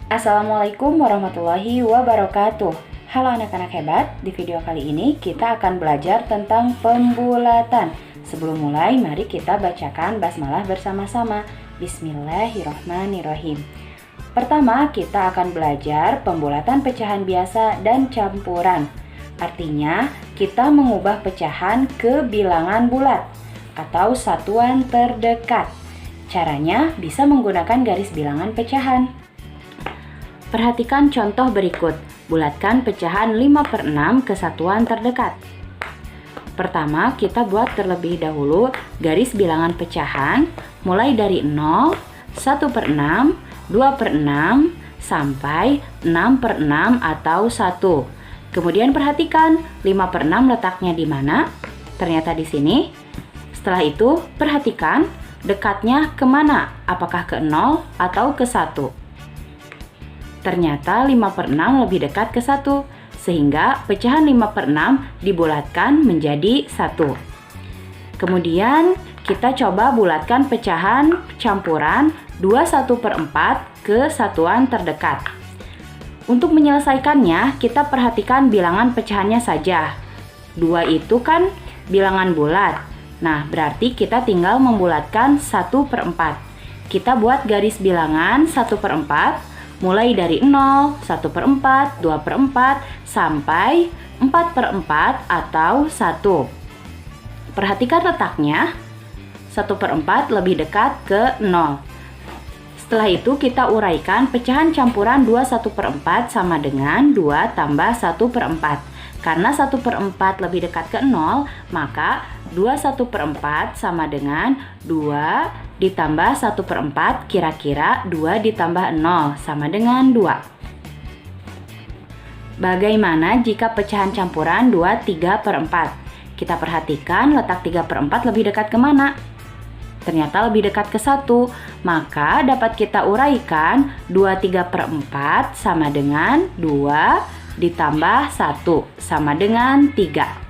Assalamualaikum warahmatullahi wabarakatuh. Halo anak-anak hebat, di video kali ini kita akan belajar tentang pembulatan. Sebelum mulai, mari kita bacakan basmalah bersama-sama. Bismillahirrahmanirrahim. Pertama, kita akan belajar pembulatan pecahan biasa dan campuran. Artinya, kita mengubah pecahan ke bilangan bulat atau satuan terdekat. Caranya bisa menggunakan garis bilangan pecahan. Perhatikan contoh berikut. Bulatkan pecahan 5/6 ke satuan terdekat. Pertama, kita buat terlebih dahulu garis bilangan pecahan mulai dari 0, 1/6, 2/6, sampai 6/6 atau 1. Kemudian perhatikan 5/6 letaknya di mana? Ternyata di sini. Setelah itu, perhatikan dekatnya kemana? Apakah ke 0 atau ke 1? Ternyata 5/6 lebih dekat ke 1, sehingga pecahan 5/6 dibulatkan menjadi 1. Kemudian kita coba bulatkan pecahan campuran 21/4 ke satuan terdekat. Untuk menyelesaikannya, kita perhatikan bilangan pecahannya saja. 2 itu kan bilangan bulat. Nah, berarti kita tinggal membulatkan 1/4. Kita buat garis bilangan 1/4 mulai dari 0, 1/4, 2/4, sampai 4/4 atau 1. Perhatikan letaknya, 1/4 lebih dekat ke 0. Setelah itu kita uraikan pecahan campuran 21/4 sama dengan 2 tambah 1/4. Karena 1/4 lebih dekat ke 0, maka 21/4 sama dengan 2 ditambah 1/4, kira-kira 2 ditambah 0 sama dengan 2. Bagaimana jika pecahan campuran 2 3/4? Kita perhatikan letak 3/4 lebih dekat kemana? Ternyata lebih dekat ke 1, maka dapat kita uraikan 2 3/4 sama dengan 2 ditambah 1 sama dengan 3.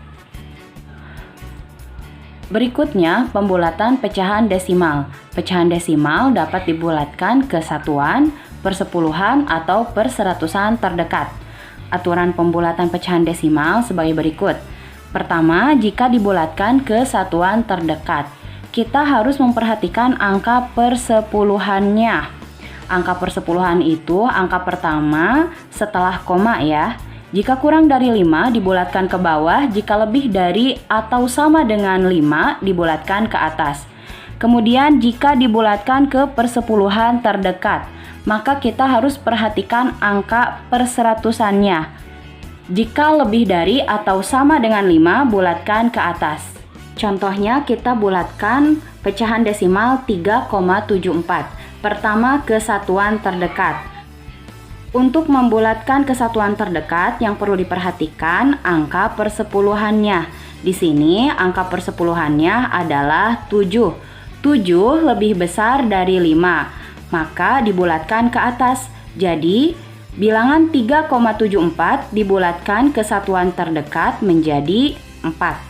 Berikutnya, pembulatan pecahan desimal. Pecahan desimal dapat dibulatkan ke satuan, persepuluhan, atau perseratusan terdekat. Aturan pembulatan pecahan desimal sebagai berikut. Pertama, jika dibulatkan ke satuan terdekat, kita harus memperhatikan angka persepuluhannya. Angka persepuluhan itu angka pertama setelah koma ya. Jika kurang dari 5 dibulatkan ke bawah, jika lebih dari atau sama dengan 5 dibulatkan ke atas. Kemudian jika dibulatkan ke persepuluhan terdekat, maka kita harus perhatikan angka perseratusannya. Jika lebih dari atau sama dengan 5, bulatkan ke atas. Contohnya kita bulatkan pecahan desimal 3,74. Pertama ke satuan terdekat. Untuk membulatkan kesatuan terdekat yang perlu diperhatikan angka persepuluhannya. Di sini angka persepuluhannya adalah 7. 7 lebih besar dari 5, maka dibulatkan ke atas. Jadi, bilangan 3,74 dibulatkan ke satuan terdekat menjadi 4.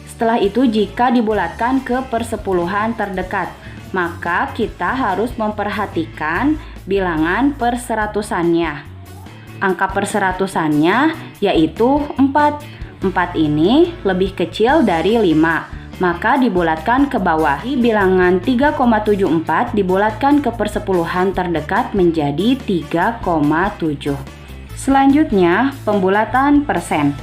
Setelah itu jika dibulatkan ke persepuluhan terdekat, maka kita harus memperhatikan bilangan perseratusannya. Angka perseratusannya yaitu 4. 4 ini lebih kecil dari 5, maka dibulatkan ke bawah. Bilangan 3,74 dibulatkan ke persepuluhan terdekat menjadi 3,7. Selanjutnya, pembulatan persen.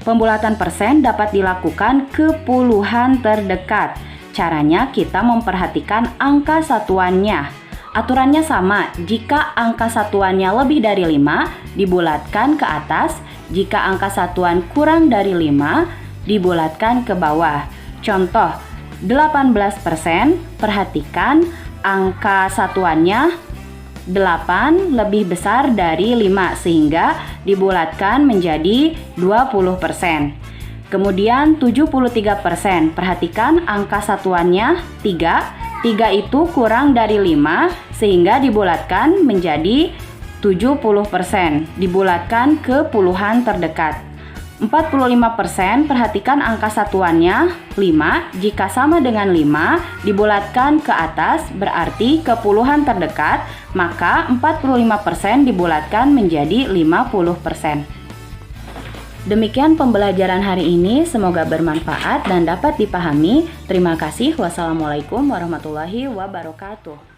Pembulatan persen dapat dilakukan ke puluhan terdekat. Caranya kita memperhatikan angka satuannya. Aturannya sama, jika angka satuannya lebih dari 5, dibulatkan ke atas. Jika angka satuan kurang dari 5, dibulatkan ke bawah. Contoh, 18%, perhatikan angka satuannya 8 lebih besar dari 5, sehingga dibulatkan menjadi 20%. Kemudian 73%, perhatikan angka satuannya 3. 3 itu kurang dari 5 sehingga dibulatkan menjadi 70%, dibulatkan ke puluhan terdekat. 45% perhatikan angka satuannya 5. Jika sama dengan 5 dibulatkan ke atas berarti ke puluhan terdekat, maka 45% dibulatkan menjadi 50%. Demikian pembelajaran hari ini, semoga bermanfaat dan dapat dipahami. Terima kasih. Wassalamualaikum warahmatullahi wabarakatuh.